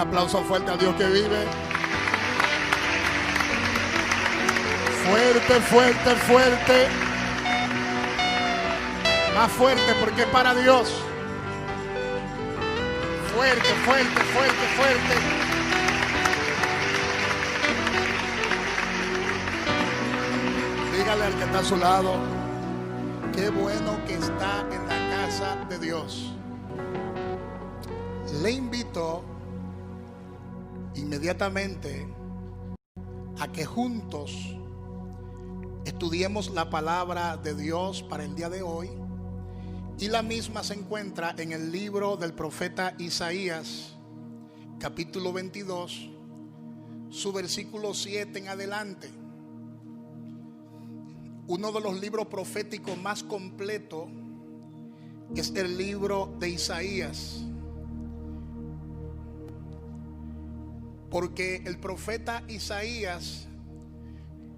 aplauso fuerte a Dios que vive. Fuerte, fuerte, fuerte. Más fuerte porque es para Dios. Fuerte, fuerte, fuerte, fuerte. Dígale al que está a su lado, qué bueno que está en la casa de Dios. Le invito inmediatamente a que juntos estudiemos la palabra de Dios para el día de hoy. Y la misma se encuentra en el libro del profeta Isaías, capítulo 22, su versículo 7 en adelante. Uno de los libros proféticos más completos es el libro de Isaías, porque el profeta Isaías,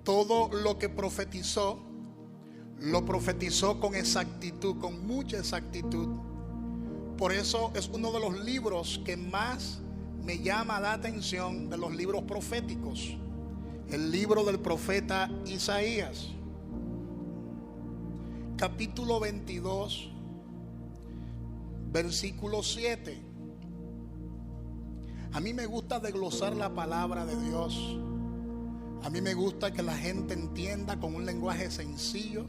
todo lo que profetizó, lo profetizó con exactitud, con mucha exactitud. Por eso es uno de los libros que más me llama la atención de los libros proféticos, el libro del profeta Isaías, capítulo 22, versículo 7. A mí me gusta desglosar la palabra de Dios. A mí me gusta que la gente entienda con un lenguaje sencillo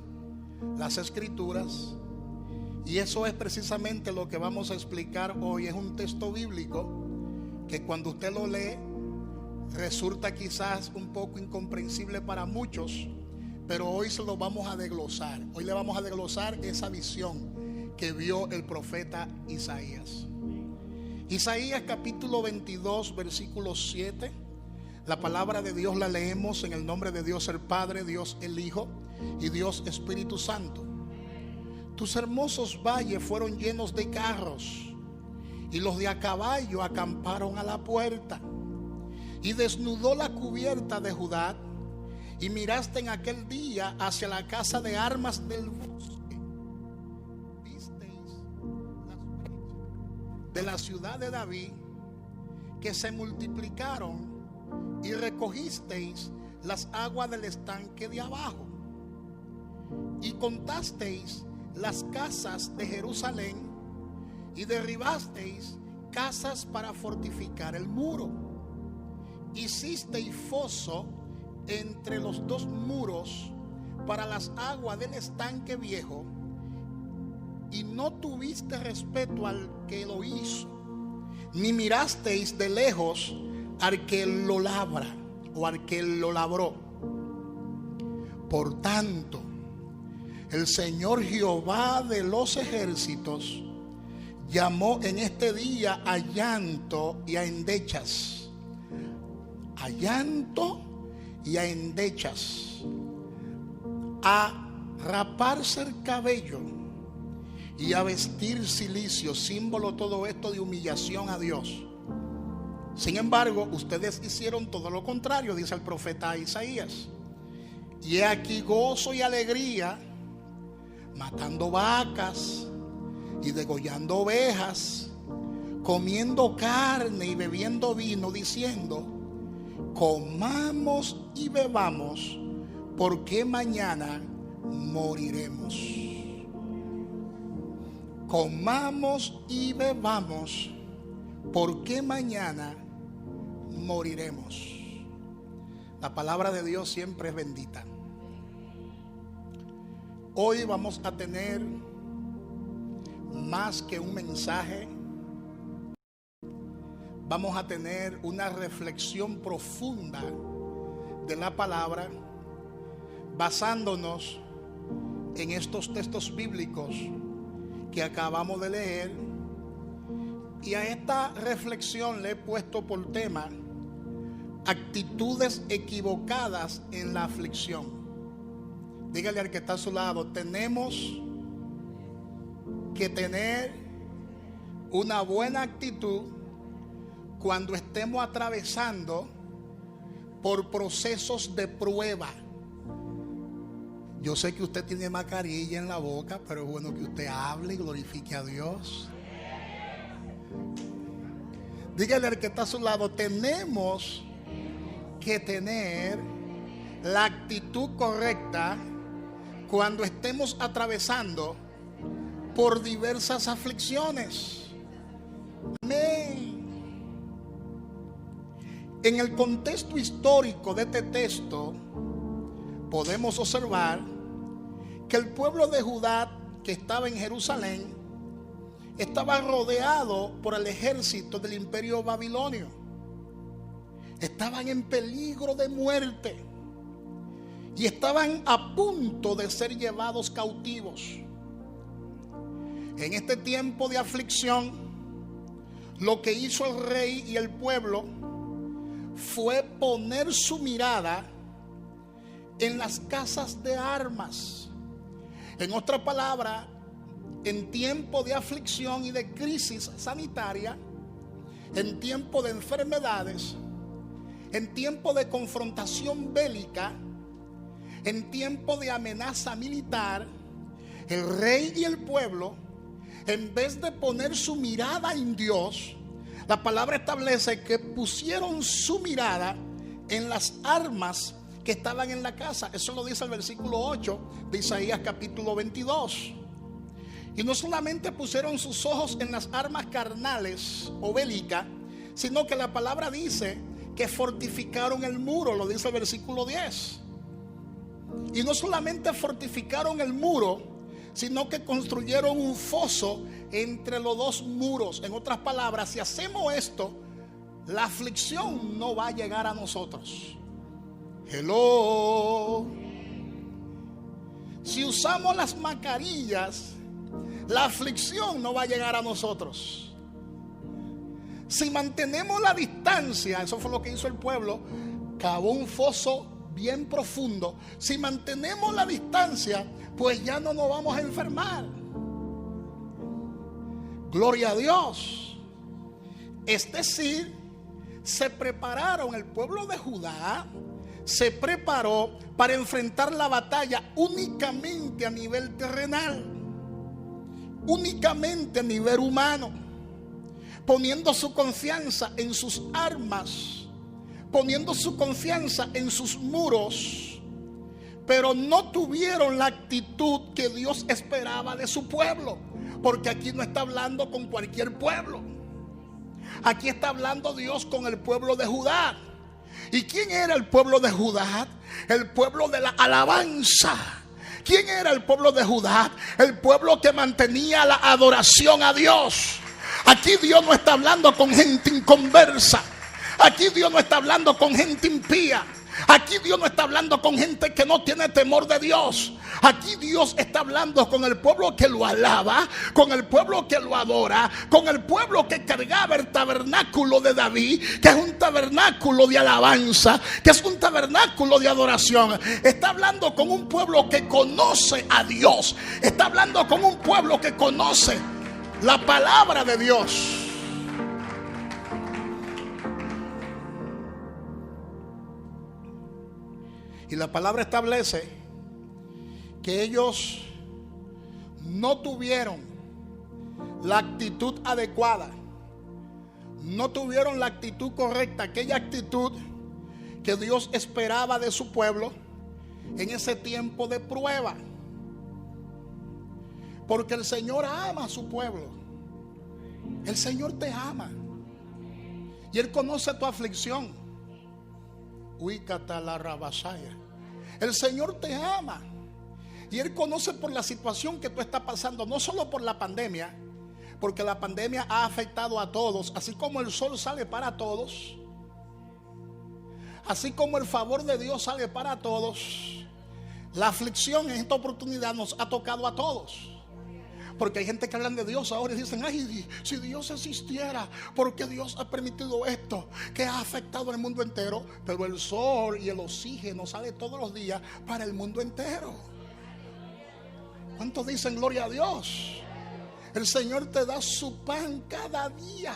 las escrituras. Y eso es precisamente lo que vamos a explicar hoy. Es un texto bíblico que cuando usted lo lee resulta quizás un poco incomprensible para muchos, pero hoy se lo vamos a desglosar. Hoy le vamos a desglosar esa visión que vio el profeta Isaías. Isaías capítulo 22 versículo 7. La palabra de Dios la leemos en el nombre de Dios el Padre, Dios el Hijo y Dios Espíritu Santo. Tus hermosos valles fueron llenos de carros, y los de a caballo acamparon a la puerta. Y desnudó la cubierta de Judá, y miraste en aquel día hacia la casa de armas del bosque. Visteis las brechas de la ciudad de David, que se multiplicaron, y recogisteis las aguas del estanque de abajo, y contasteis las casas de Jerusalén, y derribasteis casas para fortificar el muro. Hicisteis foso entre los dos muros para las aguas del estanque viejo, y no tuviste respeto al que lo hizo, ni mirasteis de lejos al que lo labra o al que lo labró. Por tanto, el Señor Jehová de los ejércitos llamó en este día a llanto y a endechas, a llanto y a endechas, a raparse el cabello y a vestir cilicio, símbolo todo esto de humillación a Dios. Sin embargo, ustedes hicieron todo lo contrario, dice el profeta Isaías. Y he aquí gozo y alegría, matando vacas y degollando ovejas, comiendo carne y bebiendo vino, diciendo: comamos y bebamos, porque mañana moriremos. Comamos y bebamos, porque mañana moriremos. La palabra de Dios siempre es bendita. Hoy vamos a tener más que un mensaje. Vamos a tener una reflexión profunda de la palabra, basándonos en estos textos bíblicos que acabamos de leer. Y a esta reflexión le he puesto por tema: actitudes equivocadas en la aflicción. Dígale al que está a su lado: tenemos que tener una buena actitud cuando estemos atravesando por procesos de prueba. Yo sé que usted tiene mascarilla en la boca, pero es bueno que usted hable y glorifique a Dios. Dígale al que está a su lado, tenemos que tener la actitud correcta cuando estemos atravesando por diversas aflicciones. Amén. En el contexto histórico de este texto podemos observar que el pueblo de Judá que estaba en Jerusalén estaba rodeado por el ejército del imperio babilonio. Estaban en peligro de muerte y estaban a punto de ser llevados cautivos. En este tiempo de aflicción, lo que hizo el rey y el pueblo fue poner su mirada en las casas de armas. En otra palabra, en tiempo de aflicción y de crisis sanitaria, en tiempo de enfermedades, en tiempo de confrontación bélica, en tiempo de amenaza militar, el rey y el pueblo, en vez de poner su mirada en Dios, la palabra establece que pusieron su mirada en las armas que estaban en la casa. Eso lo dice el versículo 8 de Isaías capítulo 22. Y no solamente pusieron sus ojos en las armas carnales o bélicas, sino que la palabra dice que fortificaron el muro, lo dice el versículo 10. Y no solamente fortificaron el muro, sino que construyeron un foso entre los dos muros. En otras palabras, si hacemos esto, la aflicción no va a llegar a nosotros. Hello. Si usamos las mascarillas, la aflicción no va a llegar a nosotros. Si mantenemos la distancia, eso fue lo que hizo el pueblo, cavó un foso bien profundo. Si mantenemos la distancia, pues ya no nos vamos a enfermar. Gloria a Dios. Es decir, se prepararon, el pueblo de Judá se preparó para enfrentar la batalla únicamente a nivel terrenal, únicamente a nivel humano, poniendo su confianza en sus armas, poniendo su confianza en sus muros, pero no tuvieron la actitud que Dios esperaba de su pueblo, porque aquí no está hablando con cualquier pueblo. Aquí está hablando Dios con el pueblo de Judá. ¿Y quién era el pueblo de Judá? El pueblo de la alabanza. ¿Quién era el pueblo de Judá? El pueblo que mantenía la adoración a Dios. Aquí Dios no está hablando con gente inconversa. Aquí Dios no está hablando con gente impía. Aquí Dios no está hablando con gente que no tiene temor de Dios. Aquí Dios está hablando con el pueblo que lo alaba, con el pueblo que lo adora, con el pueblo que cargaba el tabernáculo de David, que es un tabernáculo de alabanza, que es un tabernáculo de adoración. Está hablando con un pueblo que conoce a Dios. Está hablando con un pueblo que conoce la palabra de Dios. Y la palabra establece que ellos no tuvieron la actitud adecuada, no tuvieron la actitud correcta, aquella actitud que Dios esperaba de su pueblo en ese tiempo de prueba. Porque el Señor ama a su pueblo. El Señor te ama y Él conoce tu aflicción. El Señor te ama y Él conoce por la situación que tú estás pasando, no solo por la pandemia, porque la pandemia ha afectado a todos, así como el sol sale para todos, así como el favor de Dios sale para todos. La aflicción en esta oportunidad nos ha tocado a todos. Porque hay gente que hablan de Dios ahora y dicen: ay, si Dios existiera, ¿por qué Dios ha permitido esto que ha afectado al mundo entero? Pero el sol y el oxígeno sale todos los días para el mundo entero. ¿Cuántos dicen gloria a Dios? El Señor te da su pan cada día.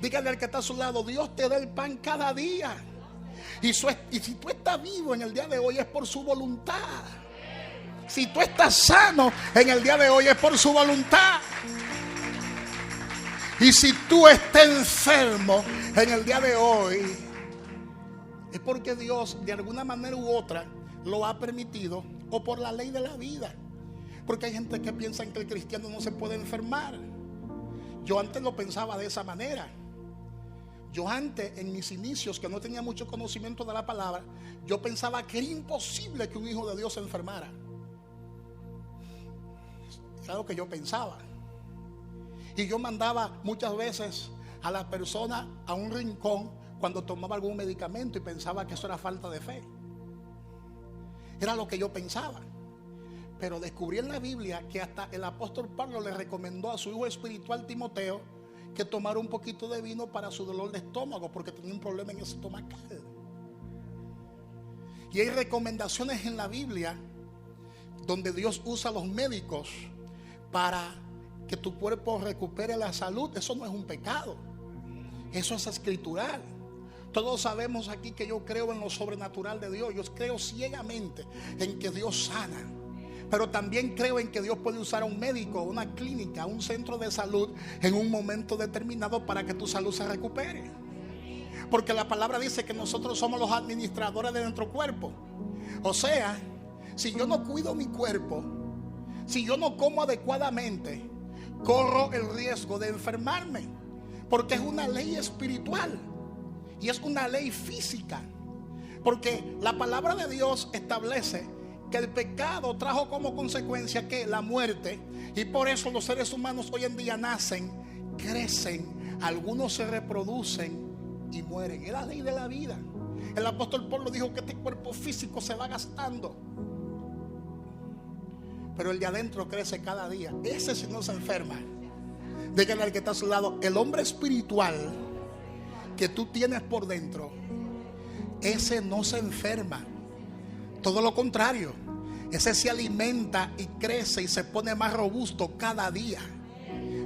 Dígale al que está a su lado: Dios te da el pan cada día. Y si tú estás vivo en el día de hoy es por su voluntad. Si tú estás sano en el día de hoy es por su voluntad. Y si tú estás enfermo en el día de hoy, es porque Dios de alguna manera u otra lo ha permitido, o por la ley de la vida. Porque hay gente que piensa que el cristiano no se puede enfermar. Yo antes lo pensaba de esa manera. Yo antes, en mis inicios, que no tenía mucho conocimiento de la palabra, yo pensaba que era imposible que un hijo de Dios se enfermara. Era lo que yo pensaba. Y yo mandaba muchas veces a la persona a un rincón cuando tomaba algún medicamento y pensaba que eso era falta de fe. Era lo que yo pensaba. Pero descubrí en la Biblia que hasta el apóstol Pablo le recomendó a su hijo espiritual Timoteo que tomara un poquito de vino para su dolor de estómago, porque tenía un problema en el estomacal. Y hay recomendaciones en la Biblia donde Dios usa a los médicos para que tu cuerpo recupere la salud. Eso no es un pecado, eso es escritural. Todos sabemos aquí que yo creo en lo sobrenatural de Dios. Yo creo ciegamente en que Dios sana. Pero también creo en que Dios puede usar a un médico, una clínica, un centro de salud en un momento determinado para que tu salud se recupere. Porque la palabra dice que nosotros somos los administradores de nuestro cuerpo. O sea, si yo no cuido mi cuerpo, si yo no como adecuadamente, corro el riesgo de enfermarme. Porque es una ley espiritual y es una ley física. Porque la palabra de Dios establece que el pecado trajo como consecuencia que la muerte, y por eso los seres humanos hoy en día nacen, crecen, algunos se reproducen y mueren. Es la ley de la vida. El apóstol Pablo dijo que este cuerpo físico se va gastando, pero el de adentro crece cada día. Ese sí no se enferma. Dígale al que está a su lado: el hombre espiritual que tú tienes por dentro, ese no se enferma. Todo lo contrario, ese se alimenta y crece y se pone más robusto cada día.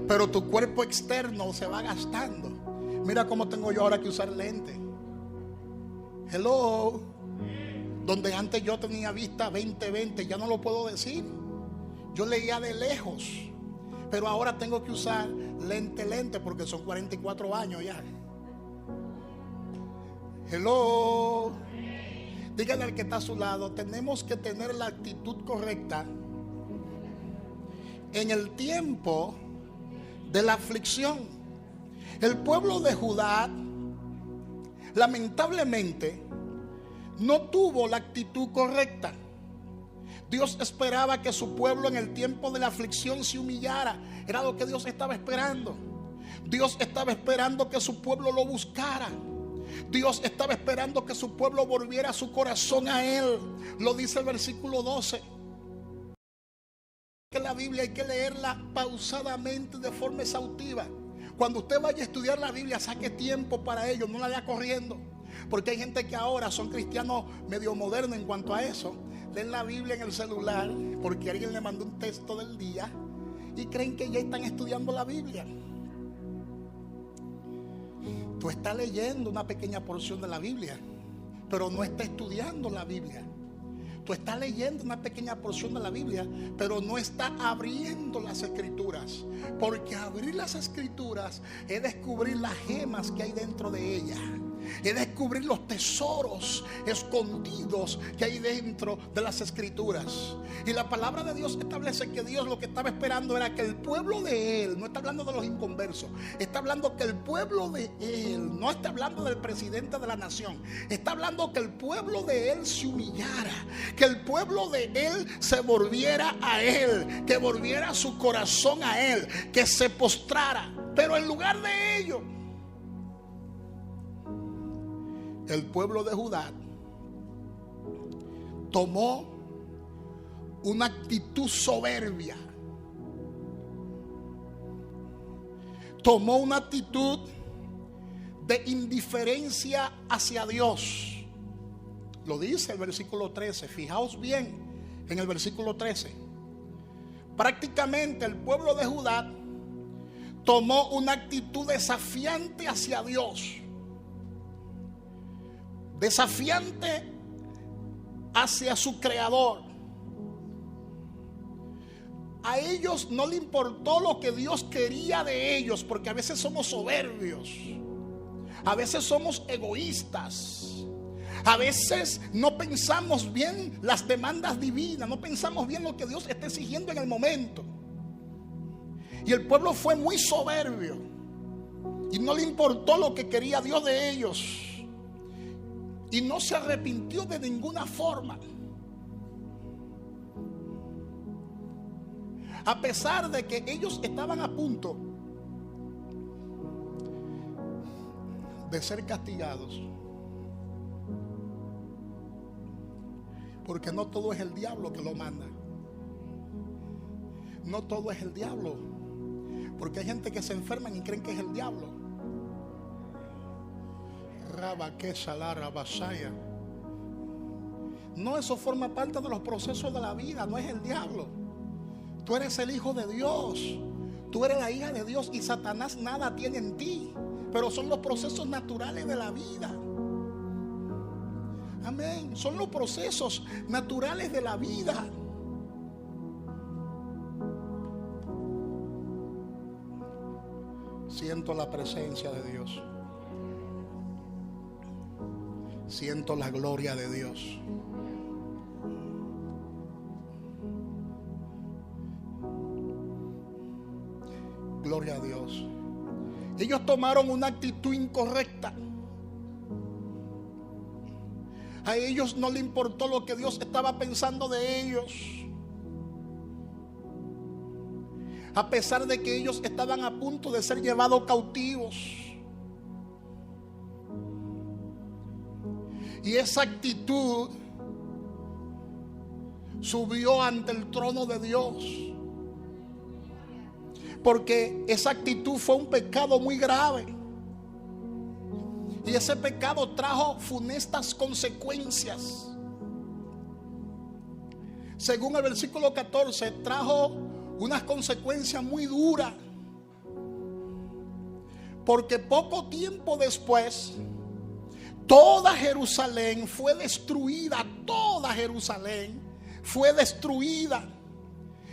Pero tu cuerpo externo se va gastando. Mira cómo tengo yo ahora que usar lente. Hello. Donde antes yo tenía vista 20/20, ya no lo puedo decir. Yo leía de lejos, pero ahora tengo que usar lente porque son 44 años ya. Hello. Díganle al que está a su lado: tenemos que tener la actitud correcta en el tiempo de la aflicción. El pueblo de Judá, lamentablemente, no tuvo la actitud correcta. Dios esperaba que su pueblo en el tiempo de la aflicción se humillara. Era lo que Dios estaba esperando. Dios estaba esperando que su pueblo lo buscara. Dios estaba esperando que su pueblo volviera su corazón a Él. Lo dice el versículo 12. Que la Biblia hay que leerla pausadamente, de forma exhaustiva. Cuando usted vaya a estudiar la Biblia, saque tiempo para ello, no la vaya corriendo. Porque hay gente que ahora son cristianos medio modernos en cuanto a eso. Leen la Biblia en el celular porque alguien le mandó un texto del día y creen que ya están estudiando la Biblia. Tú estás leyendo una pequeña porción de la Biblia, pero no estás estudiando la Biblia. Tú estás leyendo una pequeña porción de la Biblia, pero no estás abriendo las escrituras. Porque abrir las escrituras es descubrir las gemas que hay dentro de ellas. Es descubrir los tesoros escondidos que hay dentro de las escrituras. Y la palabra de Dios establece que Dios lo que estaba esperando era que el pueblo de Él, no está hablando de los inconversos, está hablando que el pueblo de Él, no está hablando del presidente de la nación, está hablando que el pueblo de Él se humillara, que el pueblo de Él se volviera a Él, que volviera su corazón a Él, que se postrara. Pero en lugar de ello, el pueblo de Judá tomó una actitud soberbia, tomó una actitud de indiferencia hacia Dios. Lo dice el versículo 13. Fijaos bien en el versículo 13. Prácticamente el pueblo de Judá tomó una actitud desafiante hacia Dios, desafiante hacia su creador. a ellos no le importó lo que Dios quería de ellos, porque a veces somos soberbios, a veces somos egoístas, a veces no pensamos bien las demandas divinas, no pensamos bien lo que Dios está exigiendo en el momento. Y el pueblo fue muy soberbio y no le importó lo que quería Dios de ellos, y no se arrepintió de ninguna forma. A pesar de que ellos estaban a punto de ser castigados, porque no todo es el diablo que lo manda. No todo es el diablo, porque hay gente que se enferman y creen que es el diablo. No, eso forma parte de los procesos de la vida, no es el diablo. Tú eres el hijo de Dios, tú eres la hija de Dios, y Satanás nada tiene en ti, pero son los procesos naturales de la vida. Amén, son los procesos naturales de la vida. Siento la presencia de Dios. Siento la gloria de Dios. Gloria a Dios. Ellos tomaron una actitud incorrecta. A ellos no le importó lo que Dios estaba pensando de ellos. A pesar de que ellos estaban a punto de ser llevados cautivos. Y esa actitud subió ante el trono de Dios, porque esa actitud fue un pecado muy grave, y ese pecado trajo funestas consecuencias. Según el versículo 14, trajo unas consecuencias muy duras, porque poco tiempo después toda Jerusalén fue destruida. Toda Jerusalén fue destruida,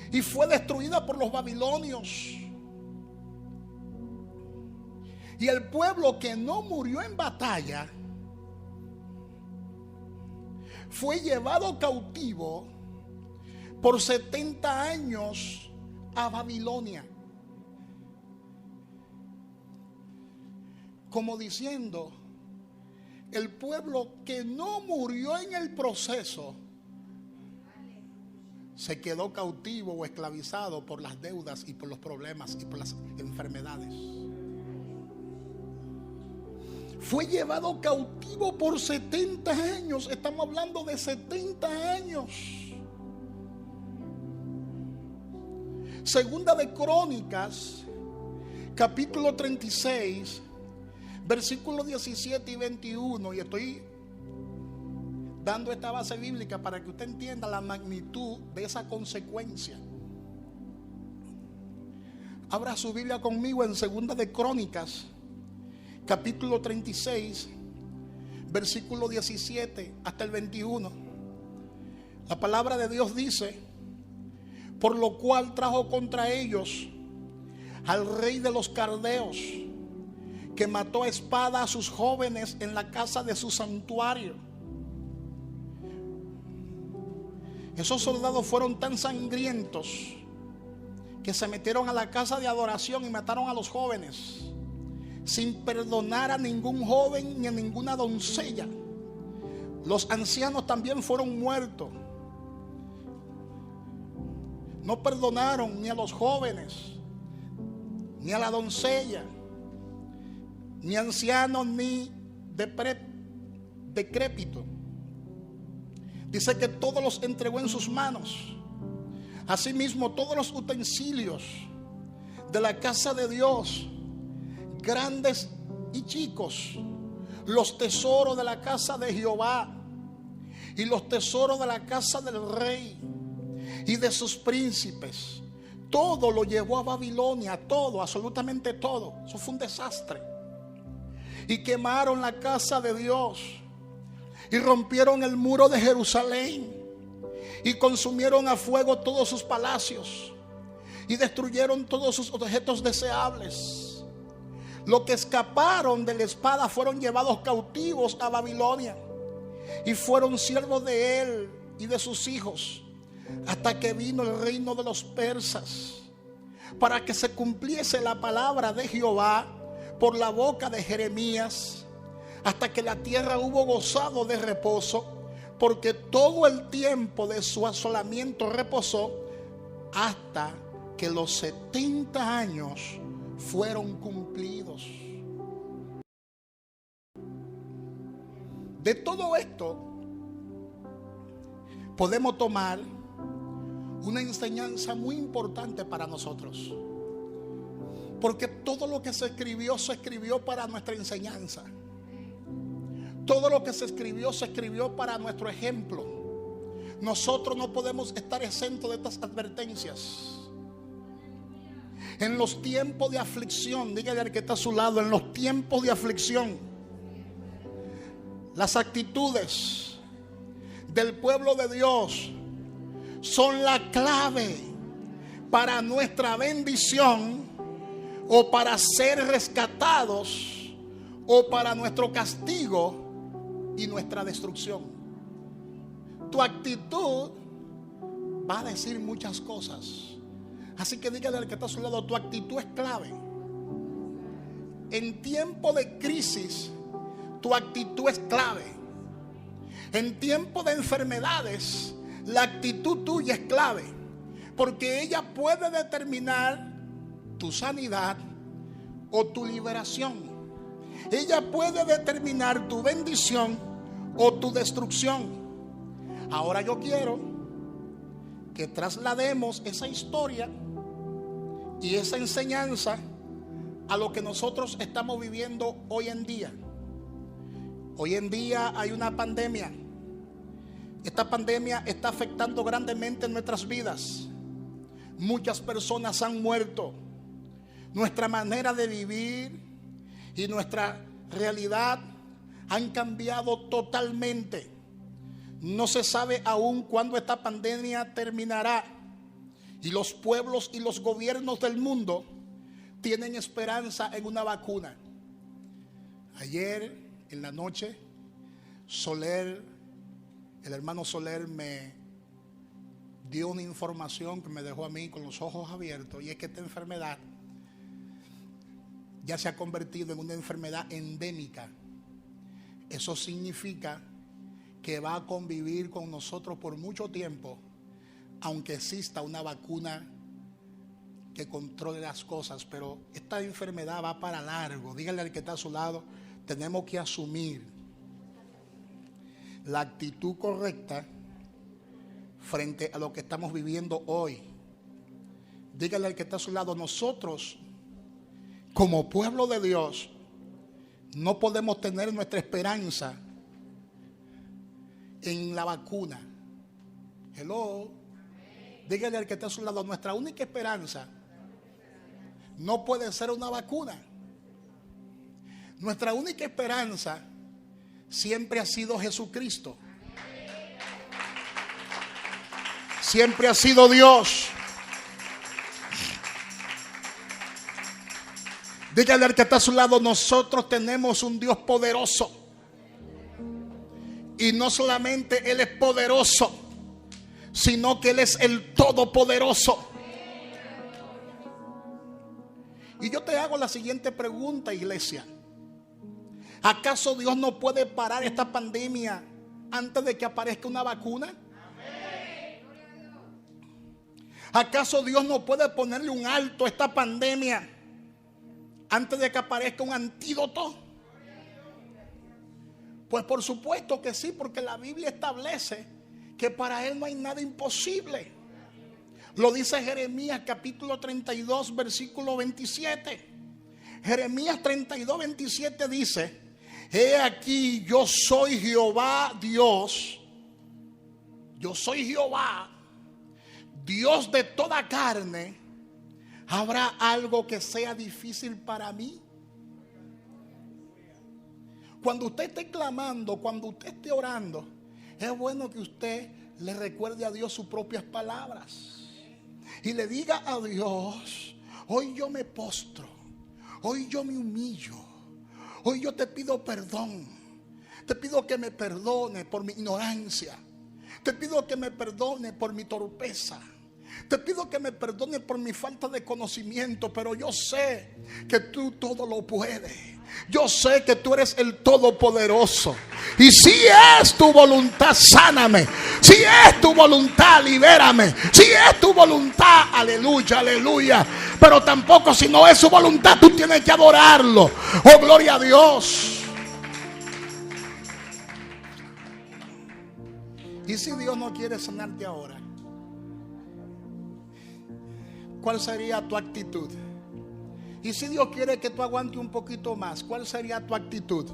y fue destruida por los babilonios. Y el pueblo que no murió en batalla fue llevado cautivo por 70 años a Babilonia. Como diciendo, el pueblo que no murió en el proceso se quedó cautivo o esclavizado por las deudas y por los problemas y por las enfermedades. Fue llevado cautivo por 70 años. Estamos hablando de 70 años. Segunda de Crónicas, capítulo 36, versículos 17 y 21. Y estoy dando esta base bíblica para que usted entienda la magnitud de esa consecuencia. Abra su Biblia conmigo en Segunda de Crónicas, capítulo 36, versículo 17 hasta el 21. La palabra de Dios dice: por lo cual trajo contra ellos al rey de los caldeos, que mató a espada a sus jóvenes en la casa de su santuario. Esos soldados fueron tan sangrientos que se metieron a la casa de adoración y mataron a los jóvenes, sin perdonar a ningún joven ni a ninguna doncella. Los ancianos también fueron muertos. No perdonaron ni a los jóvenes, ni a la doncella, ni ancianos, ni decrépito. Dice que todos los entregó en sus manos. Asimismo, todos los utensilios de la casa de Dios, grandes y chicos, los tesoros de la casa de Jehová y los tesoros de la casa del rey y de sus príncipes, todo lo llevó a Babilonia. Todo, absolutamente todo. Eso fue un desastre. Y quemaron la casa de Dios, y rompieron el muro de Jerusalén, y consumieron a fuego todos sus palacios. y destruyeron todos sus objetos deseables. Los que escaparon de la espada fueron llevados cautivos a Babilonia y fueron siervos de él y de sus hijos hasta que vino el reino de los persas, para que se cumpliese la palabra de Jehová por la boca de Jeremías, hasta que la tierra hubo gozado de reposo, porque todo el tiempo de su asolamiento reposó hasta que los 70 años fueron cumplidos. De todo esto podemos tomar una enseñanza muy importante para nosotros, porque todo lo que se escribió para nuestra enseñanza. Todo lo que se escribió para nuestro ejemplo. Nosotros no podemos estar exentos de estas advertencias. En los tiempos de aflicción, dígale al que está a su lado, en los tiempos de aflicción, las actitudes del pueblo de Dios son la clave para nuestra bendición, o para ser rescatados, o para nuestro castigo y nuestra destrucción. Tu actitud va a decir muchas cosas. Así que dígale al que está a su lado, tu actitud es clave. En tiempo de crisis, tu actitud es clave. En tiempo de enfermedades, la actitud tuya es clave, porque ella puede determinar tu sanidad o tu liberación. Ella puede determinar tu bendición o tu destrucción. Ahora yo quiero que traslademos esa historia y esa enseñanza a lo que nosotros estamos viviendo hoy en día. Hoy en día hay una pandemia. Esta pandemia está afectando grandemente nuestras vidas. Muchas personas han muerto. Nuestra manera de vivir y nuestra realidad han cambiado totalmente. No se sabe aún cuándo esta pandemia terminará. Y los pueblos y los gobiernos del mundo tienen esperanza en una vacuna. Ayer en la noche, el hermano Soler me dio una información que me dejó a mí con los ojos abiertos, y es que esta enfermedad ya se ha convertido en una enfermedad endémica. Eso significa que va a convivir con nosotros por mucho tiempo, aunque exista una vacuna que controle las cosas. Pero esta enfermedad va para largo. Dígale al que está a su lado, tenemos que asumir la actitud correcta frente a lo que estamos viviendo hoy. Dígale al que está a su lado, nosotros como pueblo de Dios no podemos tener nuestra esperanza en la vacuna. Hello. Dígale al que está a su lado, nuestra única esperanza no puede ser una vacuna. Nuestra única esperanza siempre ha sido Jesucristo. Siempre ha sido Dios. Dígale al que está a su lado, nosotros tenemos un Dios poderoso. Y no solamente Él es poderoso, sino que Él es el todopoderoso. Y yo te hago la siguiente pregunta, iglesia. ¿Acaso Dios no puede parar esta pandemia antes de que aparezca una vacuna? ¿Acaso Dios no puede ponerle un alto a esta pandemia antes de que aparezca un antídoto? Pues por supuesto que sí, porque la Biblia establece que para Él no hay nada imposible. Lo dice Jeremías capítulo 32 versículo 27. Jeremías 32 27 dice: he aquí, yo soy Jehová Dios. Yo soy Jehová, Dios de toda carne. ¿Habrá algo que sea difícil para mí? Cuando usted esté clamando, cuando usted esté orando, es bueno que usted le recuerde a Dios sus propias palabras. y le diga a Dios: hoy yo me postro, hoy yo me humillo, hoy yo te pido perdón. Te pido que me perdone por mi ignorancia. Te pido que me perdone por mi torpeza. Te pido que me perdone por mi falta de conocimiento, pero yo sé que tú todo lo puedes. Yo sé que tú eres el Todopoderoso. Y si es tu voluntad, sáname. Si es tu voluntad, libérame. Si es tu voluntad, aleluya, aleluya. Pero tampoco, si no es su voluntad, tú tienes que adorarlo. Oh, gloria a Dios. ¿Y si Dios no quiere sanarte ahora? ¿Cuál sería tu actitud? Y si Dios quiere que tú aguantes un poquito más, ¿cuál sería tu actitud?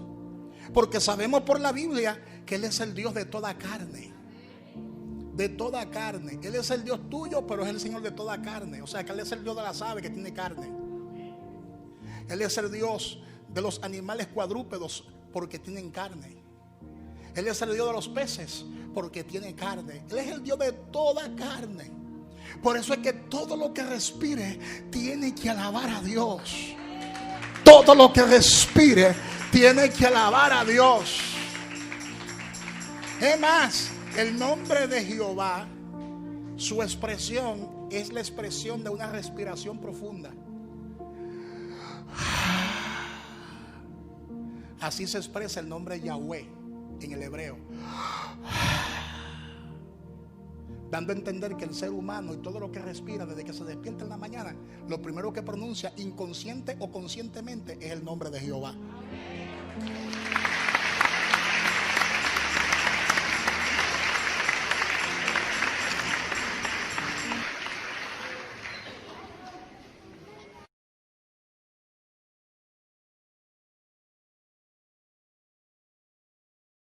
Porque sabemos por la Biblia que Él es el Dios de toda carne. De toda carne. Él es el Dios tuyo, pero es el Señor de toda carne. O sea que Él es el Dios de las aves que tiene carne. Él es el Dios de los animales cuadrúpedos porque tienen carne. Él es el Dios de los peces porque tiene carne. Él es el Dios de toda carne. Por eso es que todo lo que respire tiene que alabar a Dios. Todo lo que respire tiene que alabar a Dios. Es más, el nombre de Jehová, su expresión es la expresión de una respiración profunda. Así se expresa el nombre Yahweh en el hebreo, dando a entender que el ser humano y todo lo que respira desde que se despierta en la mañana, lo primero que pronuncia, inconsciente o conscientemente, es el nombre de Jehová.